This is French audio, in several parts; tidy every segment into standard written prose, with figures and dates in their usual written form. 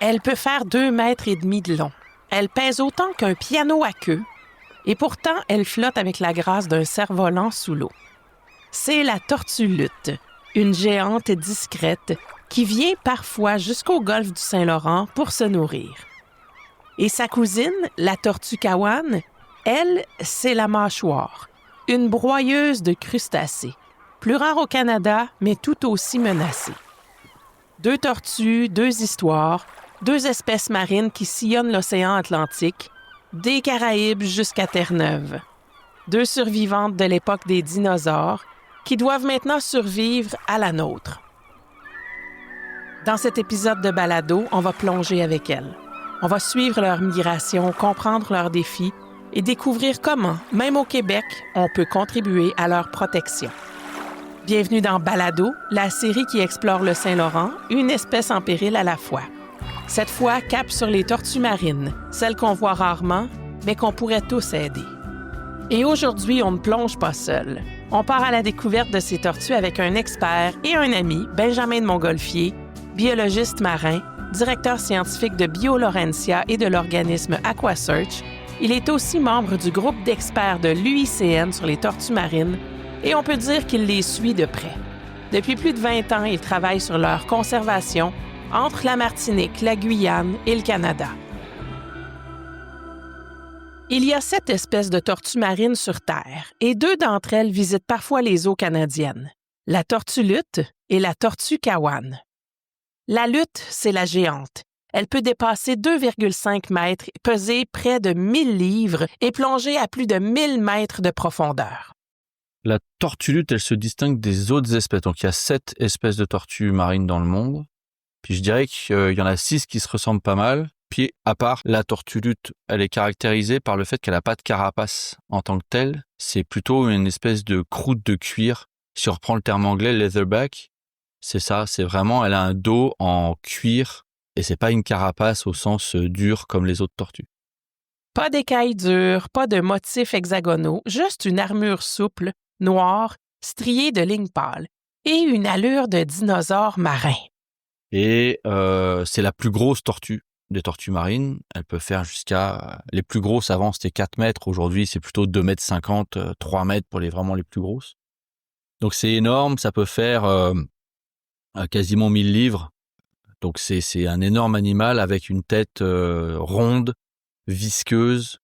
Elle peut faire 2,5 mètres de long. Elle pèse autant qu'un piano à queue. Et pourtant, elle flotte avec la grâce d'un cerf-volant sous l'eau. C'est la tortue lutte, une géante discrète qui vient parfois jusqu'au golfe du Saint-Laurent pour se nourrir. Et sa cousine, la tortue kawan, elle, c'est la mâchoire, une broyeuse de crustacés, plus rare au Canada, mais tout aussi menacée. 2 tortues, 2 histoires, 2 espèces marines qui sillonnent l'océan Atlantique, des Caraïbes jusqu'à Terre-Neuve. 2 survivantes de l'époque des dinosaures qui doivent maintenant survivre à la nôtre. Dans cet épisode de balado, on va plonger avec elles. On va suivre leur migration, comprendre leurs défis et découvrir comment, même au Québec, on peut contribuer à leur protection. Bienvenue dans Balado, la série qui explore le Saint-Laurent, une espèce en péril à la fois. Cette fois, cap sur les tortues marines, celles qu'on voit rarement, mais qu'on pourrait tous aider. Et aujourd'hui, on ne plonge pas seul. On part à la découverte de ces tortues avec un expert et un ami, Benjamin de Montgolfier, biologiste marin, directeur scientifique de BioLaurentia et de l'organisme AquaSearch. Il est aussi membre du groupe d'experts de l'UICN sur les tortues marines et on peut dire qu'il les suit de près. Depuis plus de 20 ans, il travaille sur leur conservation entre la Martinique, la Guyane et le Canada. Il y a 7 espèces de tortues marines sur Terre et 2 d'entre elles visitent parfois les eaux canadiennes, la tortue lutte et la tortue kawan. La lutte, c'est la géante. Elle peut dépasser 2,5 mètres, peser près de 1000 livres et plonger à plus de 1000 mètres de profondeur. La tortue lutte, elle se distingue des autres espèces. Donc, il y a 7 espèces de tortues marines dans le monde. Puis, je dirais qu'il y en a 6 qui se ressemblent pas mal. Puis, à part la tortue lutte, elle est caractérisée par le fait qu'elle n'a pas de carapace en tant que telle. C'est plutôt une espèce de croûte de cuir. Si on reprend le terme anglais, leatherback, c'est ça. C'est vraiment, elle a un dos en cuir et c'est pas une carapace au sens dur comme les autres tortues. Pas d'écailles dures, pas de motifs hexagonaux, juste une armure souple, noire, striée de lignes pâles et une allure de dinosaure marin. Et c'est la plus grosse tortue des tortues marines. Elle peut faire jusqu'à... Les plus grosses avant, c'était 4 mètres. Aujourd'hui, c'est plutôt 2,50 mètres, 3 mètres pour vraiment les plus grosses. Donc, c'est énorme. Ça peut faire quasiment 1000 livres. Donc, c'est un énorme animal avec une tête ronde, visqueuse.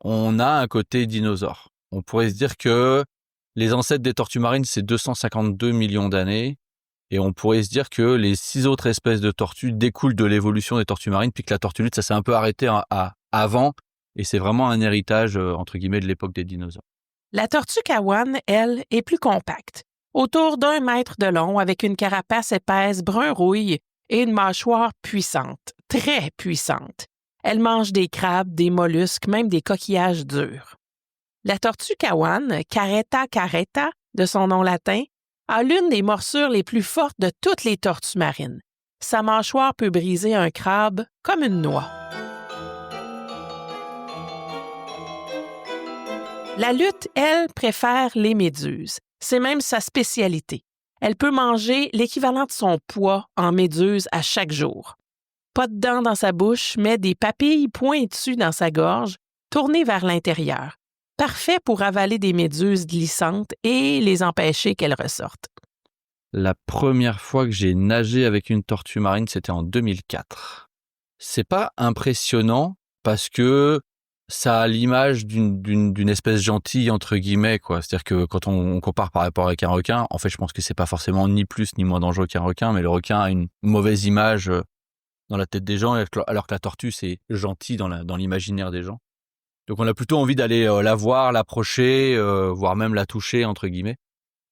On a un côté dinosaure. On pourrait se dire que les ancêtres des tortues marines, c'est 252 millions d'années. Et on pourrait se dire que les 6 autres espèces de tortues découlent de l'évolution des tortues marines, puis que la tortue lutte, ça s'est un peu arrêté avant. Et c'est vraiment un héritage, entre guillemets, de l'époque des dinosaures. La tortue kawan, elle, est plus compacte. Autour d'1 mètre de long, avec une carapace épaisse brun-rouille et une mâchoire puissante, très puissante. Elle mange des crabes, des mollusques, même des coquillages durs. La tortue kawan, Caretta caretta, de son nom latin, a l'une des morsures les plus fortes de toutes les tortues marines. Sa mâchoire peut briser un crabe comme une noix. La lutte, elle, préfère les méduses. C'est même sa spécialité. Elle peut manger l'équivalent de son poids en méduse à chaque jour. Pas de dents dans sa bouche, mais des papilles pointues dans sa gorge, tournées vers l'intérieur. Parfait pour avaler des méduses glissantes et les empêcher qu'elles ressortent. La première fois que j'ai nagé avec une tortue marine, c'était en 2004. C'est pas impressionnant parce que ça a l'image d'une espèce gentille, entre guillemets, quoi. C'est-à-dire que quand on compare par rapport avec un requin, en fait, je pense que c'est pas forcément ni plus ni moins dangereux qu'un requin, mais le requin a une mauvaise image dans la tête des gens, alors que la tortue, c'est gentil dans l'imaginaire des gens. Donc, on a plutôt envie d'aller la voir, l'approcher, voire même la toucher, entre guillemets.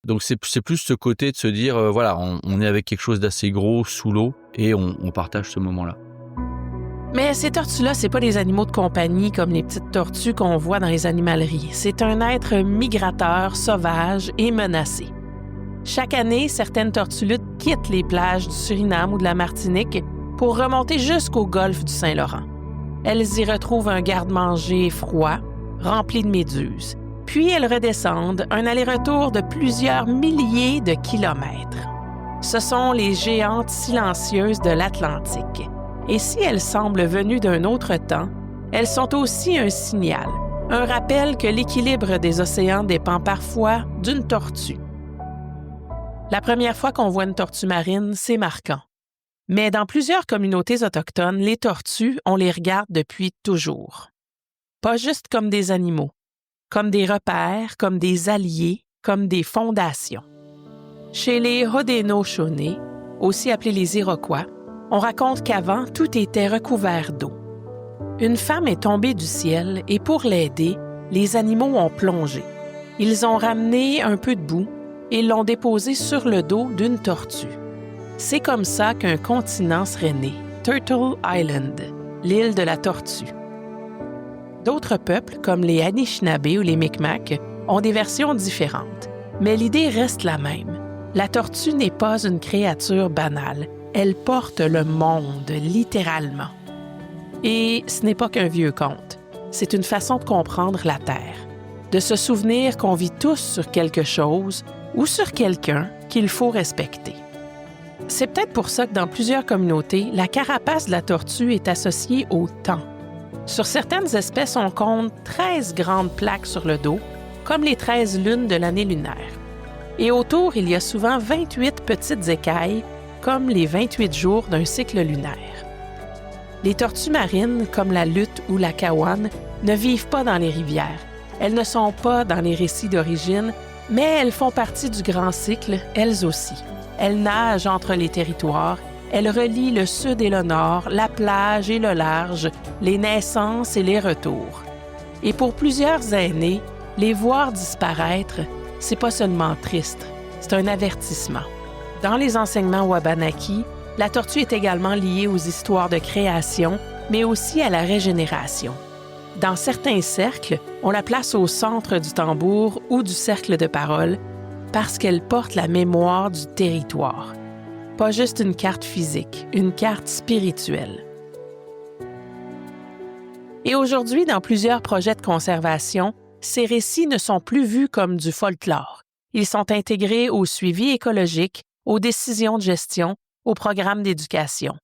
Donc, c'est plus ce côté de se dire, voilà, on est avec quelque chose d'assez gros sous l'eau et on partage ce moment-là. Mais ces tortues-là, c'est pas des animaux de compagnie comme les petites tortues qu'on voit dans les animaleries. C'est un être migrateur, sauvage et menacé. Chaque année, certaines tortues luttes quittent les plages du Suriname ou de la Martinique pour remonter jusqu'au golfe du Saint-Laurent. Elles y retrouvent un garde-manger froid, rempli de méduses. Puis elles redescendent, un aller-retour de plusieurs milliers de kilomètres. Ce sont les géantes silencieuses de l'Atlantique. Et si elles semblent venues d'un autre temps, elles sont aussi un signal, un rappel que l'équilibre des océans dépend parfois d'une tortue. La première fois qu'on voit une tortue marine, c'est marquant. Mais dans plusieurs communautés autochtones, les tortues, on les regarde depuis toujours. Pas juste comme des animaux, comme des repères, comme des alliés, comme des fondations. Chez les Haudenosaunee, aussi appelés les Iroquois, on raconte qu'avant, tout était recouvert d'eau. Une femme est tombée du ciel et pour l'aider, les animaux ont plongé. Ils ont ramené un peu de boue et l'ont déposé sur le dos d'une tortue. C'est comme ça qu'un continent serait né, Turtle Island, l'île de la tortue. D'autres peuples, comme les Anishinaabe ou les Micmacs, ont des versions différentes, mais l'idée reste la même. La tortue n'est pas une créature banale, elle porte le monde, littéralement. Et ce n'est pas qu'un vieux conte, c'est une façon de comprendre la Terre, de se souvenir qu'on vit tous sur quelque chose ou sur quelqu'un qu'il faut respecter. C'est peut-être pour ça que dans plusieurs communautés, la carapace de la tortue est associée au temps. Sur certaines espèces, on compte 13 grandes plaques sur le dos, comme les 13 lunes de l'année lunaire. Et autour, il y a souvent 28 petites écailles, comme les 28 jours d'un cycle lunaire. Les tortues marines, comme la lutte ou la kawan, ne vivent pas dans les rivières. Elles ne sont pas dans les récits d'origine, mais elles font partie du grand cycle, elles aussi. Elles nagent entre les territoires, elles relient le sud et le nord, la plage et le large, les naissances et les retours. Et pour plusieurs aînés, les voir disparaître, c'est pas seulement triste, c'est un avertissement. Dans les enseignements Wabanaki, la tortue est également liée aux histoires de création, mais aussi à la régénération. Dans certains cercles, on la place au centre du tambour ou du cercle de parole parce qu'elle porte la mémoire du territoire. Pas juste une carte physique, une carte spirituelle. Et aujourd'hui, dans plusieurs projets de conservation, ces récits ne sont plus vus comme du folklore. Ils sont intégrés au suivi écologique, aux décisions de gestion, aux programmes d'éducation.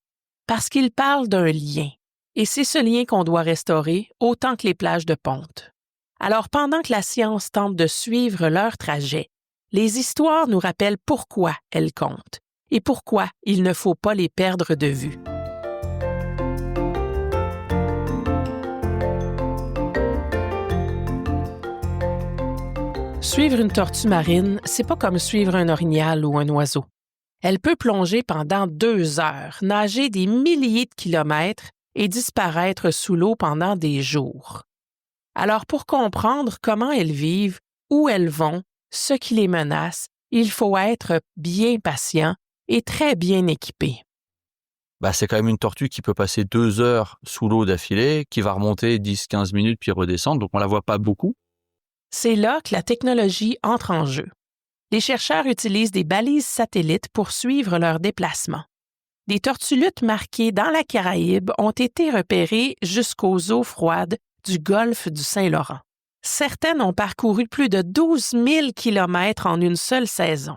Parce qu'ils parlent d'un lien. Et c'est ce lien qu'on doit restaurer autant que les plages de ponte. Alors pendant que la science tente de suivre leur trajet, les histoires nous rappellent pourquoi elles comptent et pourquoi il ne faut pas les perdre de vue. Suivre une tortue marine, c'est pas comme suivre un orignal ou un oiseau. Elle peut plonger pendant 2 heures, nager des milliers de kilomètres et disparaître sous l'eau pendant des jours. Alors pour comprendre comment elles vivent, où elles vont, ce qui les menace, il faut être bien patient et très bien équipé. C'est quand même une tortue qui peut passer 2 heures sous l'eau d'affilée, qui va remonter 10-15 minutes puis redescendre, donc on la voit pas beaucoup. C'est là que la technologie entre en jeu. Les chercheurs utilisent des balises satellites pour suivre leurs déplacements. Des tortues luttes marquées dans la Caraïbe ont été repérées jusqu'aux eaux froides du golfe du Saint-Laurent. Certaines ont parcouru plus de 12 000 kilomètres en une seule saison.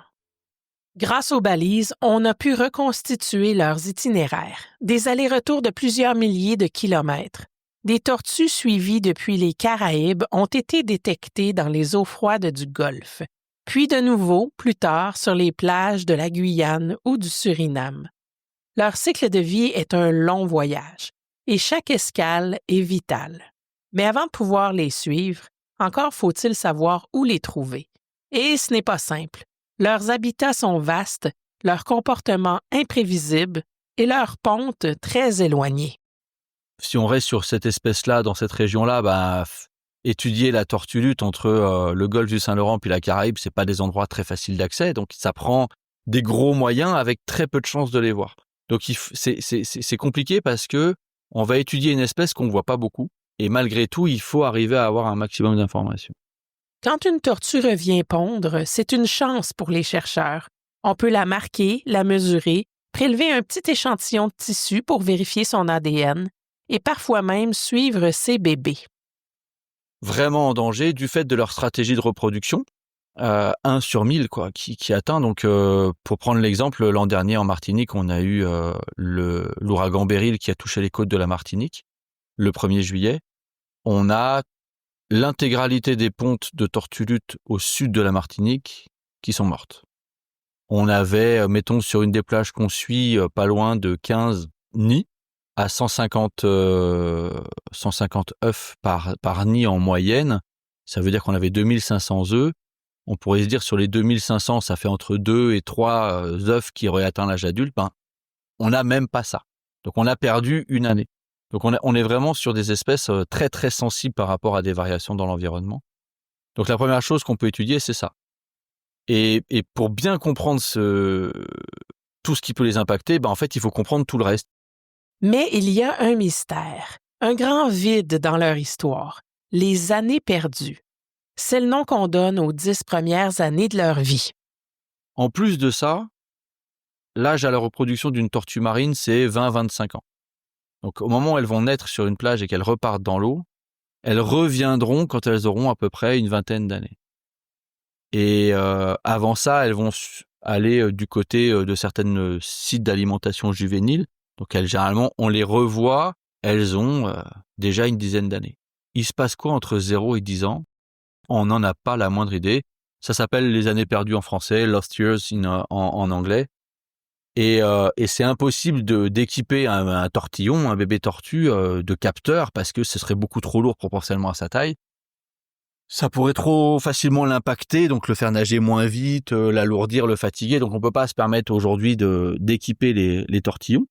Grâce aux balises, on a pu reconstituer leurs itinéraires, des allers-retours de plusieurs milliers de kilomètres. Des tortues suivies depuis les Caraïbes ont été détectées dans les eaux froides du Golfe, puis de nouveau, plus tard, sur les plages de la Guyane ou du Suriname. Leur cycle de vie est un long voyage, et chaque escale est vitale. Mais avant de pouvoir les suivre, encore faut-il savoir où les trouver. Et ce n'est pas simple. Leurs habitats sont vastes, leur comportement imprévisible et leurs pontes très éloignées. Si on reste sur cette espèce-là, dans cette région-là, étudier la tortue lutte entre le golfe du Saint-Laurent puis la Caraïbe, c'est pas des endroits très faciles d'accès, donc ça prend des gros moyens avec très peu de chances de les voir. Donc c'est compliqué parce que on va étudier une espèce qu'on voit pas beaucoup, et malgré tout, il faut arriver à avoir un maximum d'informations. Quand une tortue revient pondre, c'est une chance pour les chercheurs. On peut la marquer, la mesurer, prélever un petit échantillon de tissu pour vérifier son ADN et parfois même suivre ses bébés. Vraiment en danger du fait de leur stratégie de reproduction. 1 sur 1000 quoi, qui atteint. Donc, pour prendre l'exemple, l'an dernier en Martinique, on a eu l'ouragan Beryl qui a touché les côtes de la Martinique le 1er juillet. On a l'intégralité des pontes de tortues luttes au sud de la Martinique qui sont mortes. On avait, mettons, sur une des plages qu'on suit, pas loin de 15 nids à 150 œufs par nid en moyenne. Ça veut dire qu'on avait 2500 œufs. On pourrait se dire sur les 2500, ça fait entre 2 et 3 œufs qui auraient atteint l'âge adulte. On n'a même pas ça. Donc on a perdu une année. Donc on est vraiment sur des espèces très très sensibles par rapport à des variations dans l'environnement. Donc la première chose qu'on peut étudier, c'est ça. Et pour bien comprendre tout ce qui peut les impacter, en fait, il faut comprendre tout le reste. Mais il y a un mystère, un grand vide dans leur histoire, les années perdues. C'est le nom qu'on donne aux 10 premières années de leur vie. En plus de ça, l'âge à la reproduction d'une tortue marine, c'est 20-25 ans. Donc au moment où elles vont naître sur une plage et qu'elles repartent dans l'eau, elles reviendront quand elles auront à peu près une vingtaine d'années. Et avant ça, elles vont aller du côté de certains sites d'alimentation juvénile. Donc généralement, on les revoit, elles ont déjà une dizaine d'années. Il se passe quoi entre 0 et 10 ans ? On n'en a pas la moindre idée. Ça s'appelle les années perdues en français, Lost Years en anglais. Et c'est impossible d'équiper un tortillon, un bébé tortue, de capteurs parce que ce serait beaucoup trop lourd proportionnellement à sa taille. Ça pourrait trop facilement l'impacter, donc le faire nager moins vite, l'alourdir, le fatiguer. Donc on peut pas se permettre aujourd'hui d'équiper les tortillons.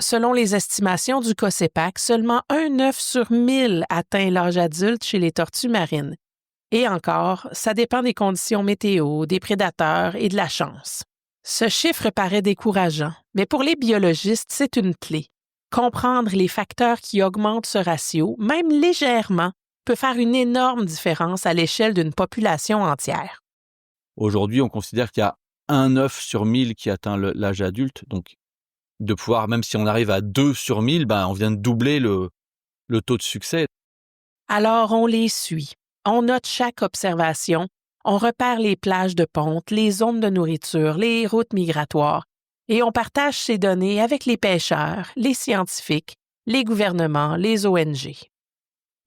Selon les estimations du COSEPAC, seulement 1 œuf sur 1000 atteint l'âge adulte chez les tortues marines. Et encore, ça dépend des conditions météo, des prédateurs et de la chance. Ce chiffre paraît décourageant, mais pour les biologistes, c'est une clé. Comprendre les facteurs qui augmentent ce ratio, même légèrement, peut faire une énorme différence à l'échelle d'une population entière. Aujourd'hui, on considère qu'il y a 1 œuf sur 1000 qui atteint l'âge adulte. Donc, de pouvoir, même si on arrive à 2 sur 1000, on vient de doubler le taux de succès. Alors, on les suit. On note chaque observation. On repère les plages de ponte, les zones de nourriture, les routes migratoires, et on partage ces données avec les pêcheurs, les scientifiques, les gouvernements, les ONG.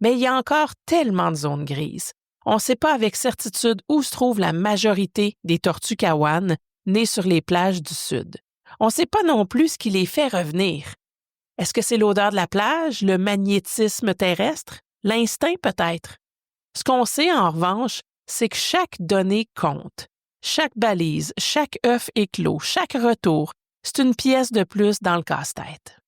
Mais il y a encore tellement de zones grises. On ne sait pas avec certitude où se trouve la majorité des tortues kawanes nées sur les plages du Sud. On ne sait pas non plus ce qui les fait revenir. Est-ce que c'est l'odeur de la plage, le magnétisme terrestre, l'instinct peut-être? Ce qu'on sait en revanche, c'est que chaque donnée compte. Chaque balise, chaque œuf éclos, chaque retour, c'est une pièce de plus dans le casse-tête.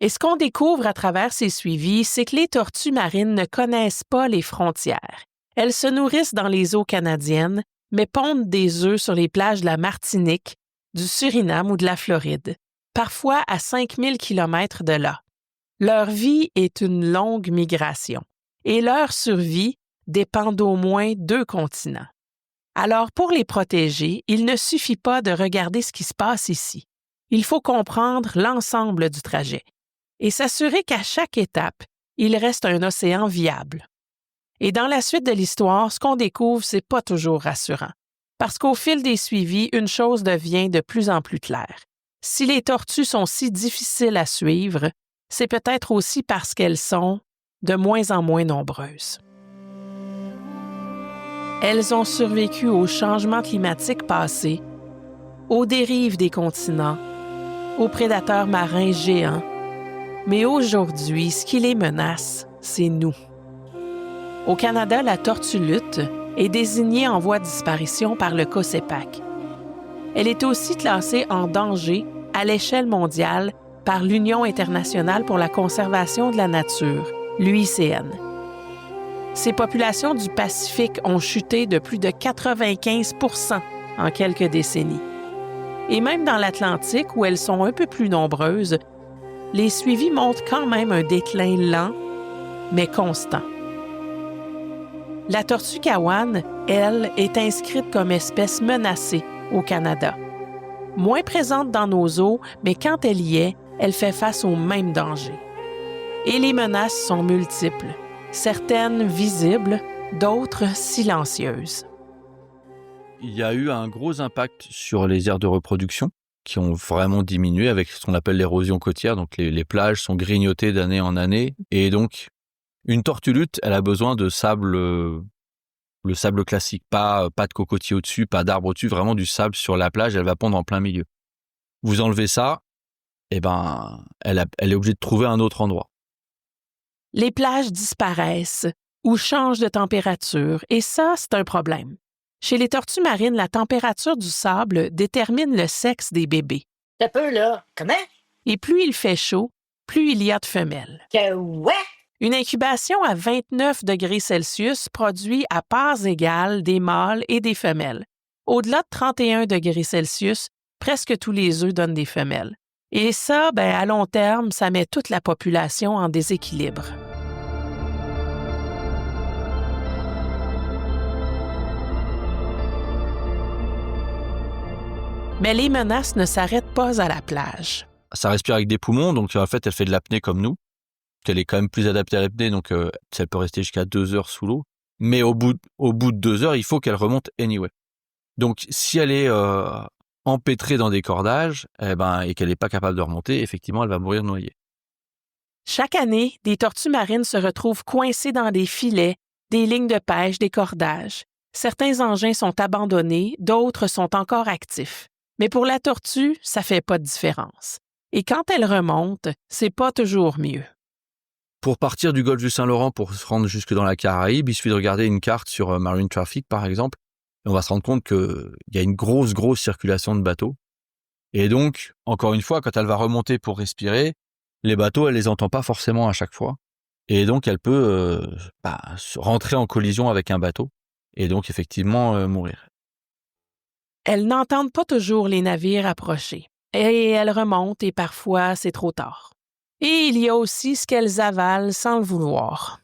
Et ce qu'on découvre à travers ces suivis, c'est que les tortues marines ne connaissent pas les frontières. Elles se nourrissent dans les eaux canadiennes, mais pondent des œufs sur les plages de la Martinique, du Suriname ou de la Floride, parfois à 5000 km de là. Leur vie est une longue migration, et leur survie dépend d'au moins 2 continents. Alors, pour les protéger, il ne suffit pas de regarder ce qui se passe ici. Il faut comprendre l'ensemble du trajet et s'assurer qu'à chaque étape, il reste un océan viable. Et dans la suite de l'histoire, ce qu'on découvre, c'est pas toujours rassurant. Parce qu'au fil des suivis, une chose devient de plus en plus claire. Si les tortues sont si difficiles à suivre, c'est peut-être aussi parce qu'elles sont de moins en moins nombreuses. Elles ont survécu aux changements climatiques passés, aux dérives des continents, aux prédateurs marins géants. Mais aujourd'hui, ce qui les menace, c'est nous. Au Canada, la tortue lutte est désignée en voie de disparition par le COSEPAC. Elle est aussi classée en danger à l'échelle mondiale par l'Union internationale pour la conservation de la nature, l'UICN. Ces populations du Pacifique ont chuté de plus de 95 % en quelques décennies. Et même dans l'Atlantique, où elles sont un peu plus nombreuses, les suivis montrent quand même un déclin lent, mais constant. La tortue kawane, elle, est inscrite comme espèce menacée au Canada. Moins présente dans nos eaux, mais quand elle y est, elle fait face aux mêmes dangers. Et les menaces sont multiples. Certaines visibles, d'autres silencieuses. il y a eu un gros impact sur les aires de reproduction qui ont vraiment diminué avec ce qu'on appelle l'érosion côtière. Donc les plages sont grignotées d'année en année. Et donc, une tortue luth, elle a besoin de sable, le sable classique. Pas de cocotier au-dessus, pas d'arbre au-dessus, vraiment du sable sur la plage, elle va pondre en plein milieu. Vous enlevez ça, eh ben, elle est obligée de trouver un autre endroit. Les plages disparaissent ou changent de température, et ça, c'est un problème. Chez les tortues marines, la température du sable détermine le sexe des bébés. T'as peu, là. Comment? Et plus il fait chaud, plus il y a de femelles. Que ouais? Une incubation à 29 degrés Celsius produit à parts égales des mâles et des femelles. Au-delà de 31 degrés Celsius, presque tous les œufs donnent des femelles. Et ça, à long terme, ça met toute la population en déséquilibre. Mais les menaces ne s'arrêtent pas à la plage. Ça respire avec des poumons, donc en fait, elle fait de l'apnée comme nous. Elle est quand même plus adaptée à l'apnée, donc elle peut rester jusqu'à 2 heures sous l'eau. Mais au bout de 2 heures, il faut qu'elle remonte anyway. Donc, si elle est empêtrée dans des cordages, et qu'elle n'est pas capable de remonter, effectivement, elle va mourir noyée. Chaque année, des tortues marines se retrouvent coincées dans des filets, des lignes de pêche, des cordages. Certains engins sont abandonnés, d'autres sont encore actifs. Mais pour la tortue, ça fait pas de différence. Et quand elle remonte, c'est pas toujours mieux. Pour partir du golfe du Saint-Laurent pour se rendre jusque dans la Caraïbe, il suffit de regarder une carte sur Marine Traffic, par exemple, et on va se rendre compte qu'il y a une grosse circulation de bateaux. Et donc, encore une fois, quand elle va remonter pour respirer, les bateaux, elle les entend pas forcément à chaque fois. Et donc, elle peut rentrer en collision avec un bateau et donc, effectivement, mourir. Elles n'entendent pas toujours les navires approcher. Et elles remontent et parfois, c'est trop tard. Et il y a aussi ce qu'elles avalent sans le vouloir.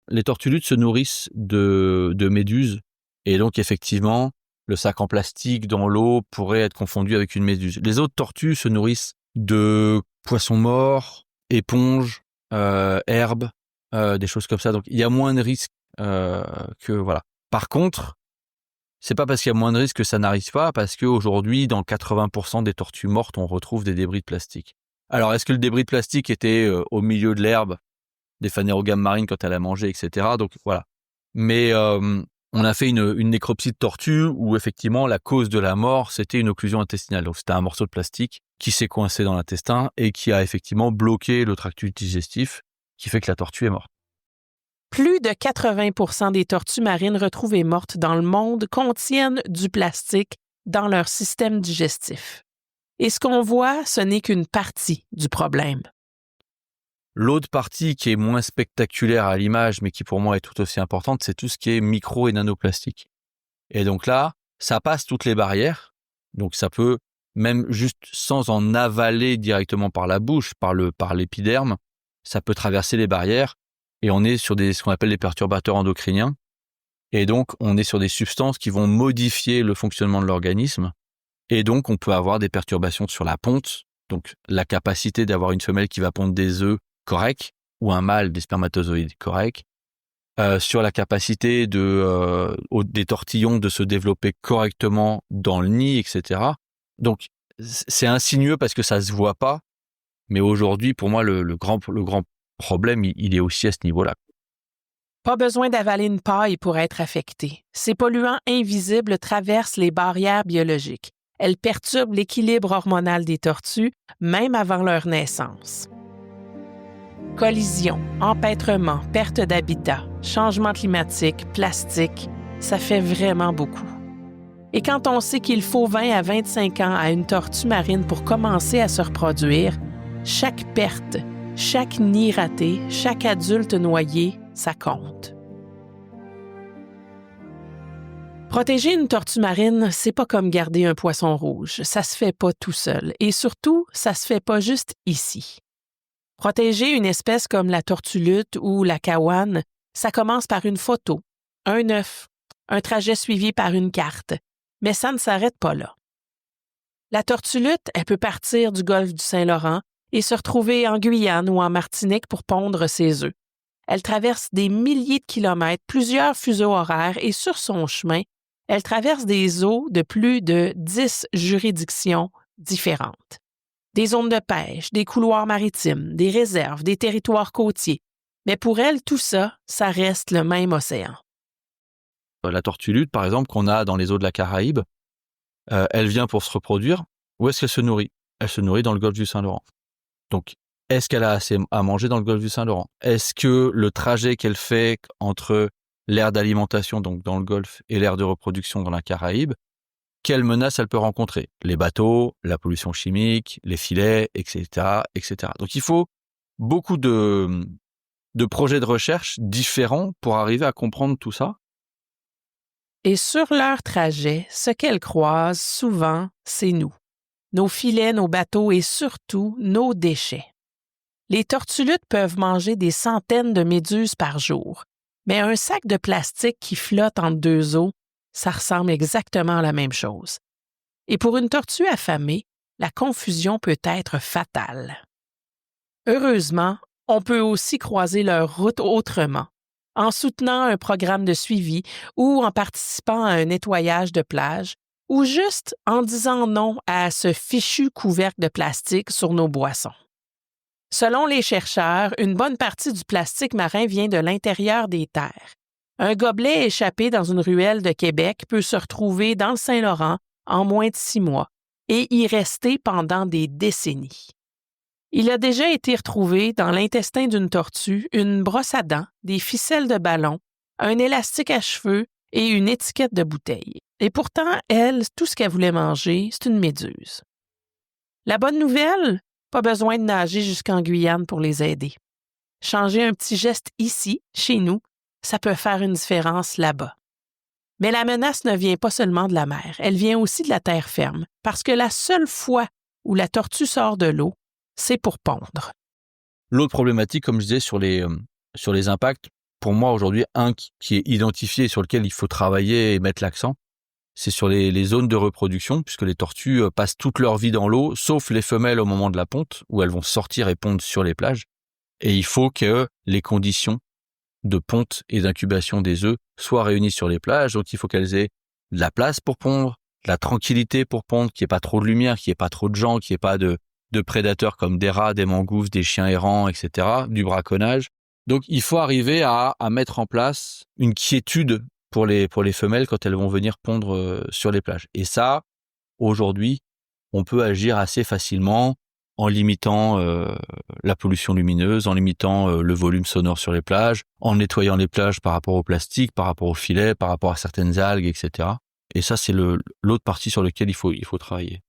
Les tortues luth se nourrissent de méduses. Et donc, effectivement, le sac en plastique dans l'eau pourrait être confondu avec une méduse. Les autres tortues se nourrissent de poissons morts, éponges, herbes, des choses comme ça. Donc, il y a moins de risques que voilà. Par contre, c'est pas parce qu'il y a moins de risques que ça n'arrive pas, parce qu'aujourd'hui, dans 80% des tortues mortes, on retrouve des débris de plastique. Alors, est-ce que le débris de plastique était au milieu de l'herbe, des phanérogames marines quand elle a mangé, etc. Donc, voilà. Mais on a fait une nécropsie de tortue où, effectivement, la cause de la mort, c'était une occlusion intestinale. Donc, c'était un morceau de plastique qui s'est coincé dans l'intestin et qui a effectivement bloqué le tractus digestif, qui fait que la tortue est morte. Plus de 80% des tortues marines retrouvées mortes dans le monde contiennent du plastique dans leur système digestif. Et ce qu'on voit, ce n'est qu'une partie du problème. L'autre partie qui est moins spectaculaire à l'image, mais qui pour moi est tout aussi importante, c'est tout ce qui est micro et nanoplastique. Et donc là, ça passe toutes les barrières. Donc ça peut, même juste sans en avaler directement par la bouche, par l'épiderme, ça peut traverser les barrières. Et on est sur ce qu'on appelle les perturbateurs endocriniens. Et donc, on est sur des substances qui vont modifier le fonctionnement de l'organisme. Et donc, on peut avoir des perturbations sur la ponte. Donc, la capacité d'avoir une femelle qui va pondre des œufs corrects ou un mâle des spermatozoïdes corrects. Sur la capacité des tortillons de se développer correctement dans le nid, etc. Donc, c'est insinueux parce que ça se voit pas. Mais aujourd'hui, pour moi, le grand problème, il est aussi à ce niveau-là. Pas besoin d'avaler une paille pour être affecté. Ces polluants invisibles traversent les barrières biologiques. Elles perturbent l'équilibre hormonal des tortues, même avant leur naissance. Collision, empêtrement, perte d'habitat, changement climatique, plastique, ça fait vraiment beaucoup. Et quand on sait qu'il faut 20 à 25 ans à une tortue marine pour commencer à se reproduire, chaque perte, chaque nid raté, chaque adulte noyé, ça compte. Protéger une tortue marine, c'est pas comme garder un poisson rouge. Ça se fait pas tout seul. Et surtout, ça se fait pas juste ici. Protéger une espèce comme la tortue luth ou la kawane, ça commence par une photo, un œuf, un trajet suivi par une carte. Mais ça ne s'arrête pas là. La tortue luth, elle peut partir du golfe du Saint-Laurent et se retrouver en Guyane ou en Martinique pour pondre ses œufs. Elle traverse des milliers de kilomètres, plusieurs fuseaux horaires et sur son chemin, elles traversent des eaux de plus de 10 juridictions différentes. Des zones de pêche, des couloirs maritimes, des réserves, des territoires côtiers. Mais pour elles, tout ça, ça reste le même océan. La tortue lutte, par exemple, qu'on a dans les eaux de la Caraïbe, elle vient pour se reproduire. Où est-ce qu'elle se nourrit? Elle se nourrit dans le golfe du Saint-Laurent. Donc, est-ce qu'elle a assez à manger dans le golfe du Saint-Laurent? Est-ce que le trajet qu'elle fait entre l'aire d'alimentation, donc dans le golfe, et l'aire de reproduction dans la Caraïbe, quelles menaces elle peut rencontrer? Les bateaux, la pollution chimique, les filets, etc., etc. Donc, il faut beaucoup de projets de recherche différents pour arriver à comprendre tout ça. Et sur leur trajet, ce qu'elles croisent souvent, c'est nous. Nos filets, nos bateaux et surtout nos déchets. Les tortues luttes peuvent manger des centaines de méduses par jour, mais un sac de plastique qui flotte entre deux eaux, ça ressemble exactement à la même chose. Et pour une tortue affamée, la confusion peut être fatale. Heureusement, on peut aussi croiser leur route autrement, en soutenant un programme de suivi ou en participant à un nettoyage de plage ou juste en disant non à ce fichu couvercle de plastique sur nos boissons. Selon les chercheurs, une bonne partie du plastique marin vient de l'intérieur des terres. Un gobelet échappé dans une ruelle de Québec peut se retrouver dans le Saint-Laurent en moins de 6 mois et y rester pendant des décennies. Il a déjà été retrouvé dans l'intestin d'une tortue une brosse à dents, des ficelles de ballon, un élastique à cheveux et une étiquette de bouteille. Et pourtant, elle, tout ce qu'elle voulait manger, c'est une méduse. La bonne nouvelle, pas besoin de nager jusqu'en Guyane pour les aider. Changer un petit geste ici, chez nous, ça peut faire une différence là-bas. Mais la menace ne vient pas seulement de la mer, elle vient aussi de la terre ferme, parce que la seule fois où la tortue sort de l'eau, c'est pour pondre. L'autre problématique, comme je disais, sur les impacts, pour moi aujourd'hui, un qui est identifié et sur lequel il faut travailler et mettre l'accent, c'est sur les zones de reproduction, puisque les tortues passent toute leur vie dans l'eau, sauf les femelles au moment de la ponte, où elles vont sortir et pondre sur les plages. Et il faut que les conditions de ponte et d'incubation des œufs soient réunies sur les plages. Donc, il faut qu'elles aient de la place pour pondre, de la tranquillité pour pondre, qu'il n'y ait pas trop de lumière, qu'il n'y ait pas trop de gens, qu'il n'y ait pas de prédateurs comme des rats, des mangousses, des chiens errants, etc., du braconnage. Donc, il faut arriver à mettre en place une quiétude pour les femelles quand elles vont venir pondre sur les plages. Et ça, aujourd'hui, on peut agir assez facilement en limitant la pollution lumineuse, en limitant le volume sonore sur les plages, en nettoyant les plages par rapport au plastique, par rapport aux filets, par rapport à certaines algues, etc. Et ça, c'est l'autre partie sur laquelle il faut travailler.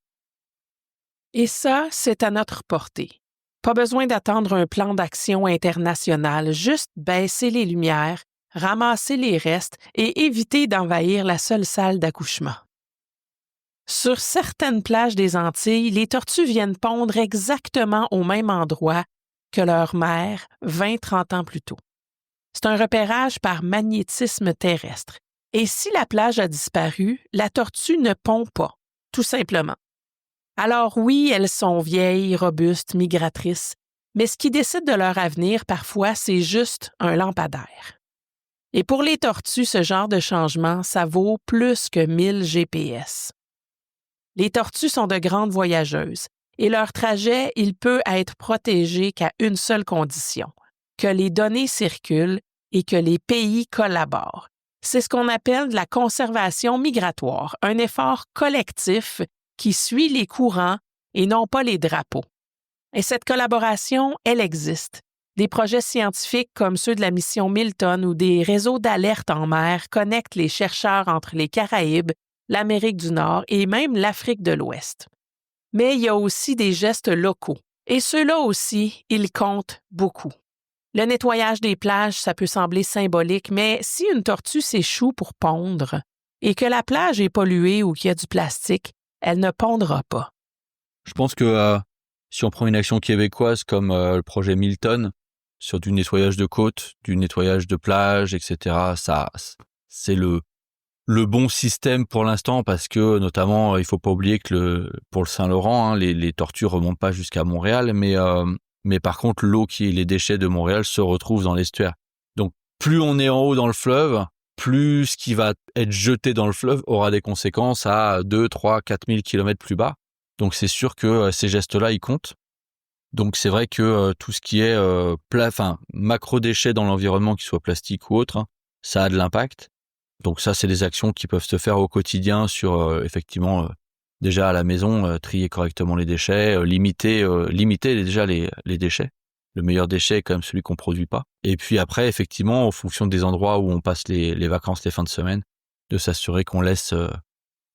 Et ça, c'est à notre portée. Pas besoin d'attendre un plan d'action international, juste baisser les lumières, ramasser les restes et éviter d'envahir la seule salle d'accouchement. Sur certaines plages des Antilles, les tortues viennent pondre exactement au même endroit que leur mère 20-30 ans plus tôt. C'est un repérage par magnétisme terrestre. Et si la plage a disparu, la tortue ne pond pas, tout simplement. Alors oui, elles sont vieilles, robustes, migratrices, mais ce qui décide de leur avenir, parfois, c'est juste un lampadaire. Et pour les tortues, ce genre de changement, ça vaut plus que 1000 GPS. Les tortues sont de grandes voyageuses et leur trajet, il peut être protégé qu'à une seule condition, que les données circulent et que les pays collaborent. C'est ce qu'on appelle de la conservation migratoire, un effort collectif qui suit les courants et non pas les drapeaux. Et cette collaboration, elle existe. Des projets scientifiques comme ceux de la mission Milton ou des réseaux d'alerte en mer connectent les chercheurs entre les Caraïbes, l'Amérique du Nord et même l'Afrique de l'Ouest. Mais il y a aussi des gestes locaux. Et ceux-là aussi, ils comptent beaucoup. Le nettoyage des plages, ça peut sembler symbolique, mais si une tortue s'échoue pour pondre et que la plage est polluée ou qu'il y a du plastique, elle ne pondra pas. Je pense que si on prend une action québécoise comme le projet Milton, sur du nettoyage de côtes, du nettoyage de plages, etc., ça, c'est le bon système pour l'instant parce que, notamment, il faut pas oublier que pour le Saint-Laurent, les tortues remontent pas jusqu'à Montréal, mais par contre, l'eau les déchets de Montréal se retrouvent dans l'estuaire. Donc, plus on est en haut dans le fleuve, plus ce qui va être jeté dans le fleuve aura des conséquences à 2, 3, 4 000 km plus bas. Donc c'est sûr que ces gestes-là, ils comptent. Donc c'est vrai que tout ce qui est macro-déchets dans l'environnement, qu'ils soient plastiques ou autres, hein, ça a de l'impact. Donc ça, c'est des actions qui peuvent se faire au quotidien sur effectivement déjà à la maison, trier correctement les déchets, limiter déjà les déchets. Le meilleur déchet est quand même celui qu'on produit pas. Et puis après, effectivement, en fonction des endroits où on passe les vacances, les fins de semaine, de s'assurer qu'on laisse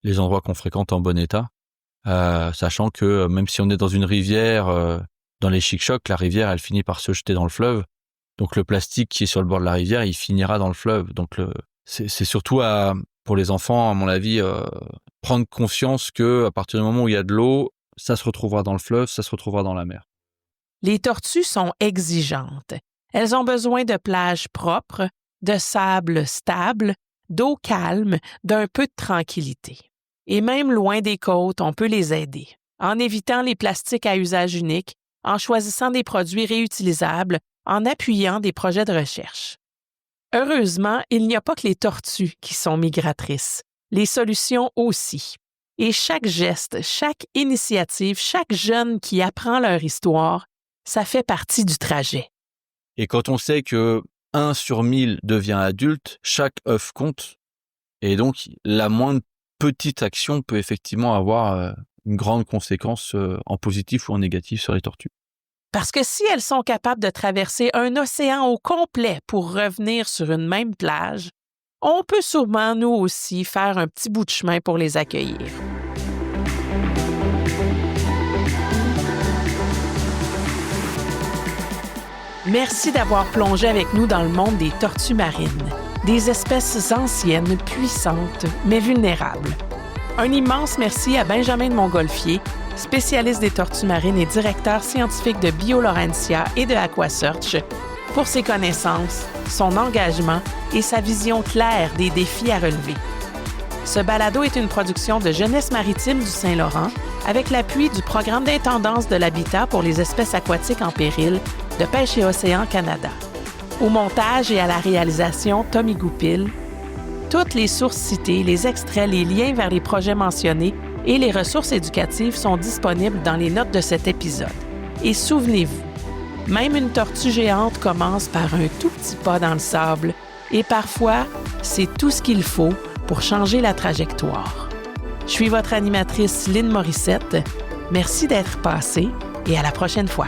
les endroits qu'on fréquente en bon état, sachant que même si on est dans une rivière, dans les chic-chocs, la rivière, elle finit par se jeter dans le fleuve. Donc le plastique qui est sur le bord de la rivière, il finira dans le fleuve. Donc c'est surtout pour les enfants, à mon avis, prendre conscience que à partir du moment où il y a de l'eau, ça se retrouvera dans le fleuve, ça se retrouvera dans la mer. Les tortues sont exigeantes. Elles ont besoin de plages propres, de sable stable, d'eau calme, d'un peu de tranquillité. Et même loin des côtes, on peut les aider, en évitant les plastiques à usage unique, en choisissant des produits réutilisables, en appuyant des projets de recherche. Heureusement, il n'y a pas que les tortues qui sont migratrices. Les solutions aussi. Et chaque geste, chaque initiative, chaque jeune qui apprend leur histoire, ça fait partie du trajet. Et quand on sait que 1 sur 1000 devient adulte, chaque œuf compte. Et donc, la moindre petite action peut effectivement avoir une grande conséquence en positif ou en négatif sur les tortues. Parce que si elles sont capables de traverser un océan au complet pour revenir sur une même plage, on peut sûrement, nous aussi, faire un petit bout de chemin pour les accueillir. Merci d'avoir plongé avec nous dans le monde des tortues marines, des espèces anciennes, puissantes, mais vulnérables. Un immense merci à Benjamin de Montgolfier, spécialiste des tortues marines et directeur scientifique de BioLaurentia et de AquaSearch, pour ses connaissances, son engagement et sa vision claire des défis à relever. Ce balado est une production de Jeunesse maritime du Saint-Laurent avec l'appui du Programme d'intendance de l'habitat pour les espèces aquatiques en péril de Pêche et Océan Canada. Au montage et à la réalisation, Tommy Goupil. Toutes les sources citées, les extraits, les liens vers les projets mentionnés et les ressources éducatives sont disponibles dans les notes de cet épisode. Et souvenez-vous, même une tortue géante commence par un tout petit pas dans le sable et parfois, c'est tout ce qu'il faut pour changer la trajectoire. Je suis votre animatrice Lynne Morissette. Merci d'être passée et à la prochaine fois.